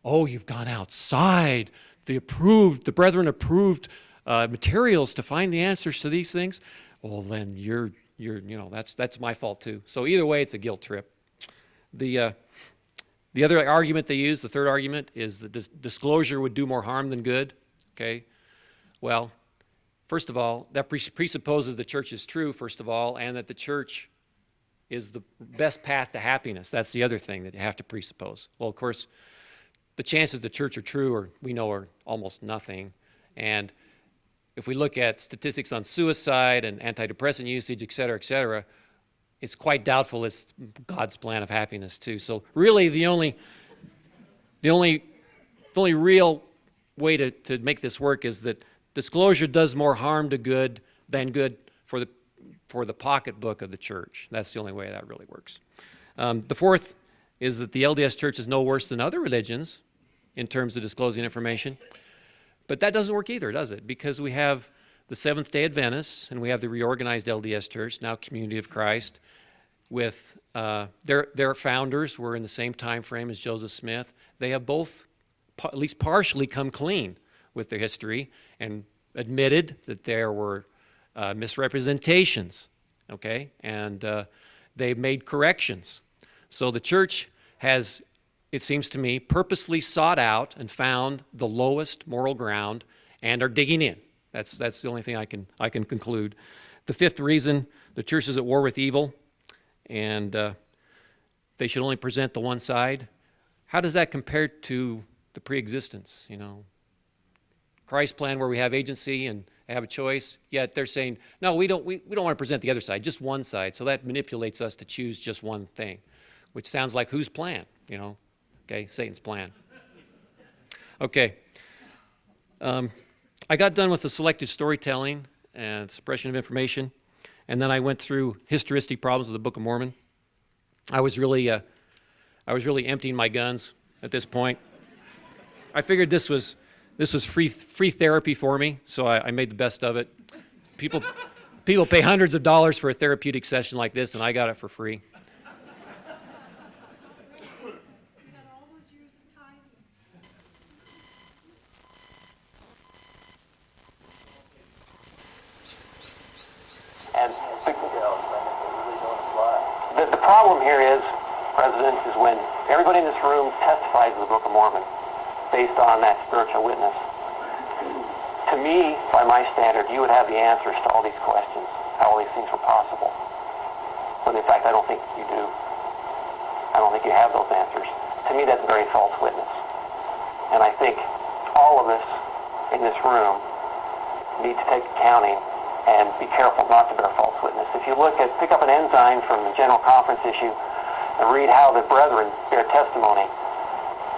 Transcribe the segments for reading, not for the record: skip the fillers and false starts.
oh, you've gone outside the brethren approved materials to find the answers to these things, well, then that's my fault too. So either way, it's a guilt trip. The other argument they use, the third argument, is that disclosure would do more harm than good. Okay, well, first of all, that presupposes the church is true, first of all, and that the church is the best path to happiness. That's the other thing that you have to presuppose. Well, of course, the chances the church are true we know are almost nothing. And if we look at statistics on suicide and antidepressant usage, et cetera, it's quite doubtful it's God's plan of happiness too. So really the only real way to make this work is that disclosure does more harm to good than good for the pocketbook of the church. That's the only way that really works. The fourth is that the LDS Church is no worse than other religions in terms of disclosing information. But that doesn't work either, does it? Because we have the Seventh-day Adventists and we have the reorganized LDS Church, now Community of Christ, with their founders were in the same time frame as Joseph Smith. They have both at least partially come clean with their history and admitted that there were misrepresentations, okay? And they've made corrections. So the church has, it seems to me, purposely sought out and found the lowest moral ground and are digging in. That's the only thing I can conclude. The fifth reason, the church is at war with evil, and they should only present the one side. How does that compare to the pre-existence? Christ's plan where we have agency and have a choice, yet they're saying, no, we don't want to present the other side, just one side. So that manipulates us to choose just one thing, which sounds like whose plan, Okay, Satan's plan. Okay. I got done with the selective storytelling and suppression of information, and then I went through historicity problems of the Book of Mormon. I was really emptying my guns at this point. I figured this was free therapy for me, so I made the best of it. People pay hundreds of dollars for a therapeutic session like this, and I got it for free. And the problem here is, President, is when everybody in this room testifies to the Book of Mormon based on that spiritual witness. To me, by my standard, you would have the answers to all these questions, how all these things were possible. But in fact, I don't think you do. I don't think you have those answers. To me, that's a very false witness. And I think all of us in this room need to take accounting and be careful not to bear false witness. If you pick up an ensign from the General Conference issue and read how the brethren bear testimony,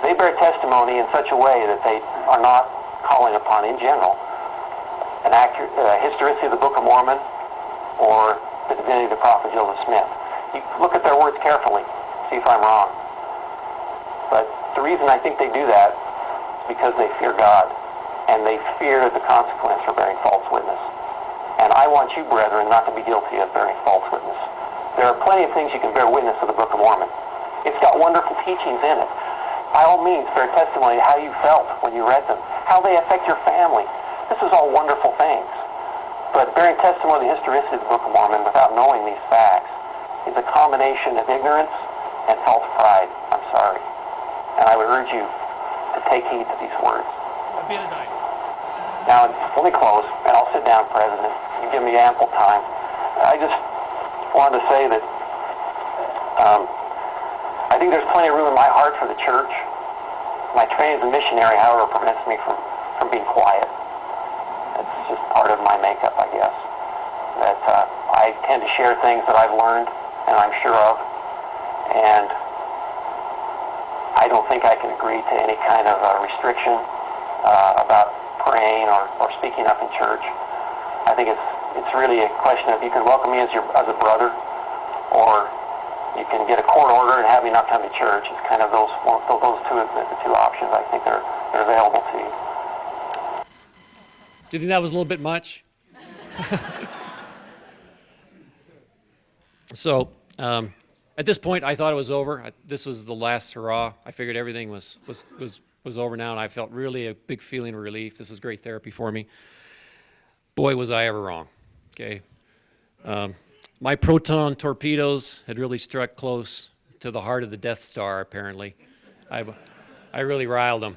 they bear testimony in such a way that they are not calling upon, in general, an accurate historicity of the Book of Mormon or the divinity of the prophet Joseph Smith. You look at their words carefully, see if I'm wrong. But the reason I think they do that is because they fear God, and they fear the consequence for bearing false witness. And I want you, brethren, not to be guilty of bearing false witness. There are plenty of things you can bear witness of the Book of Mormon. It's got wonderful teachings in it. By all means, bear testimony to how you felt when you read them, how they affect your family. This is all wonderful things. But bearing testimony to the historicity of the Book of Mormon without knowing these facts is a combination of ignorance and false pride. I'm sorry. And I would urge you to take heed to these words. Now, let me close, and I'll sit down, President. You give me ample time. I just wanted to say that I think there's plenty of room in my heart for the church. My training as a missionary, however, prevents me from being quiet. It's just part of my makeup, I guess. That I tend to share things that I've learned and I'm sure of. And I don't think I can agree to any kind of restriction about praying or speaking up in church. I think it's really a question of you can welcome me as a brother, or you can get a court order and have me not come to church. It's kind of those two options. I think they're available to you. Do you think that was a little bit much? So At this point, I thought it was over. This was the last hurrah. I figured everything was over now, and I felt really a big feeling of relief. This was great therapy for me. Boy, was I ever wrong. Okay, my proton torpedoes had really struck close to the heart of the Death Star. Apparently, I really riled them,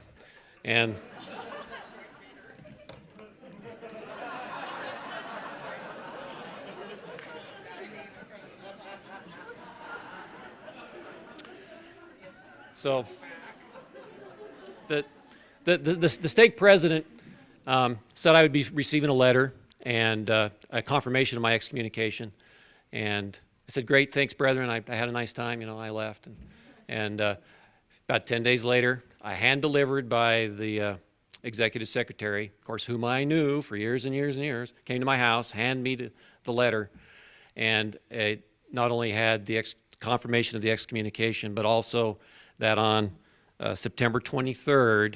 and so the stake president said I would be receiving a letter and a confirmation of my excommunication. And I said, great, thanks, brethren. I had a nice time. I left. And about 10 days later, I hand-delivered by the executive secretary, of course, whom I knew for years and years and years, came to my house, handed me the letter, and it not only had the confirmation of the excommunication, but also that on September 23rd,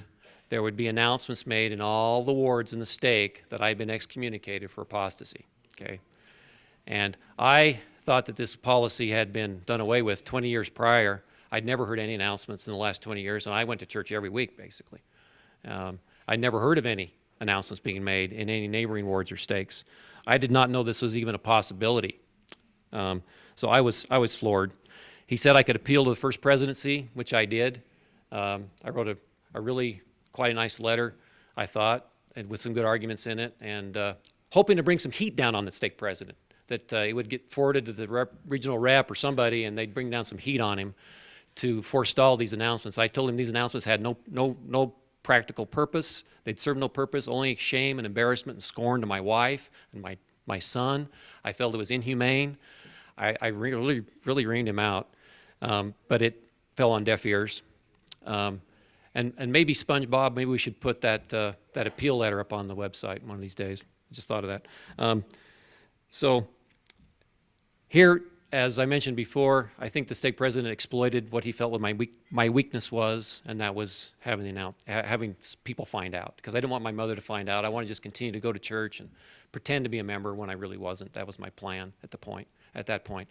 there would be announcements made in all the wards in the stake that I'd been excommunicated for apostasy. Okay, and I thought that this policy had been done away with 20 years prior. I'd never heard any announcements in the last 20 years, and I went to church every week, basically. I'd never heard of any announcements being made in any neighboring wards or stakes. I did not know this was even a possibility. So I was floored. He said I could appeal to the first presidency, which I did. I wrote a really quite a nice letter, I thought, and with some good arguments in it, and hoping to bring some heat down on the stake president, that it would get forwarded to the regional rep or somebody, and they'd bring down some heat on him to forestall these announcements. I told him these announcements had no practical purpose. They'd serve no purpose, only shame and embarrassment and scorn to my wife and my son. I felt it was inhumane. I really reined him out, but it fell on deaf ears. And maybe SpongeBob, maybe we should put that appeal letter up on the website one of these days. I just thought of that. So here, as I mentioned before, I think the stake president exploited what he felt what my weakness was, and that was having people find out. Because I didn't want my mother to find out. I wanted to just continue to go to church and pretend to be a member when I really wasn't. That was my plan at that point.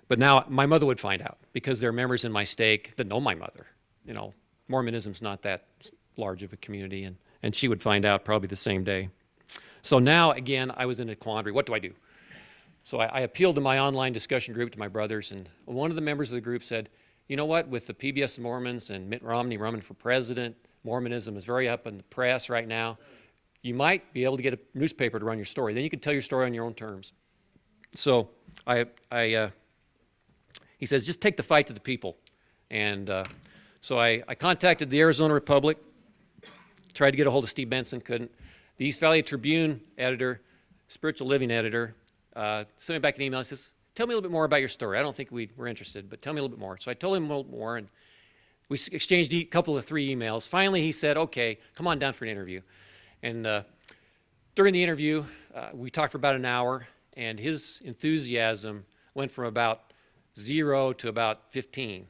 But now my mother would find out, because there are members in my stake that know my mother. Mormonism's not that large of a community, and she would find out probably the same day. So now, again, I was in a quandary. What do I do? So I appealed to my online discussion group, to my brothers, and one of the members of the group said, you know what, with the PBS Mormons and Mitt Romney running for president, Mormonism is very up in the press right now. You might be able to get a newspaper to run your story. Then you can tell your story on your own terms. So he says, just take the fight to the people. And so I contacted the Arizona Republic, tried to get a hold of Steve Benson, couldn't. The East Valley Tribune editor, spiritual living editor, sent me back an email. He says, tell me a little bit more about your story. I don't think we were interested, but tell me a little bit more. So I told him a little more, and we exchanged a couple of 3 emails. Finally, he said, okay, come on down for an interview. And during the interview, we talked for about an hour, and his enthusiasm went from about 0 to about 15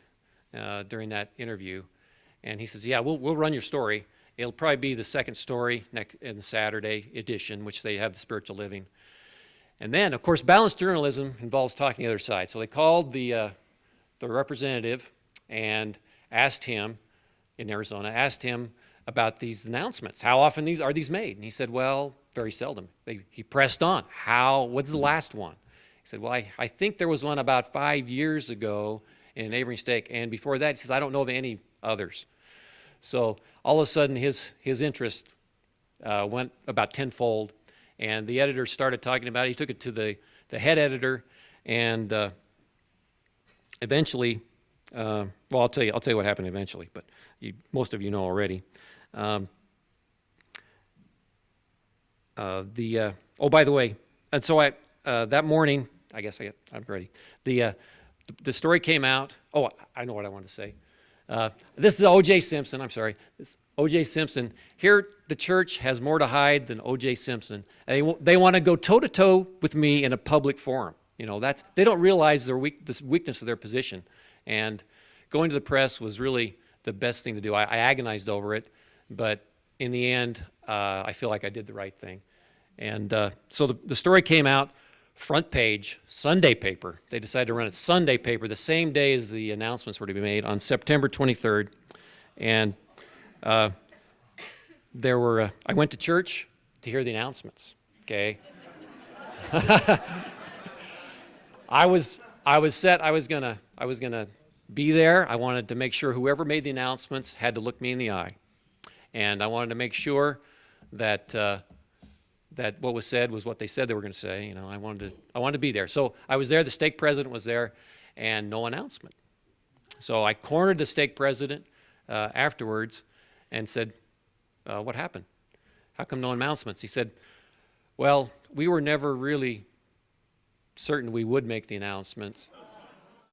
during that interview. And he says, yeah, we'll run your story. It'll probably be the second story in the Saturday edition, which they have the spiritual living. And then, of course, balanced journalism involves talking the other side. So they called the representative and asked him, in Arizona, about these announcements. How often are these made? And he said, well, very seldom. He pressed on. What's the last one? He said, well, I think there was one about 5 years ago in a neighboring stake, and before that, he says, I don't know of any others. So all of a sudden, his interest went about tenfold, and the editor started talking about it. He took it to the head editor, and eventually, well, I'll tell you what happened eventually, but most of you know already. Oh, by the way, and so that morning, I guess I'm ready. The story came out. Oh, I know what I wanted to say. This is O.J. Simpson. I'm sorry. This O.J. Simpson. Here, the church has more to hide than O.J. Simpson. They want to go toe-to-toe with me in a public forum. They don't realize the weakness of their position. And going to the press was really the best thing to do. I agonized over it, but in the end, I feel like I did the right thing. And so the story came out. front page Sunday paper. They decided to run it Sunday paper the same day as the announcements were to be made on September 23rd. And I went to church to hear the announcements, okay? I was set. I was gonna be there. I wanted to make sure whoever made the announcements had to look me in the eye, and I wanted to make sure that that what was said was what they said they were going to say. You know, I wanted to be there. So I was there. The stake president was there, and no announcement. So I cornered the stake president afterwards, and said, "What happened? How come no announcements?" He said, "Well, we were never really certain we would make the announcements.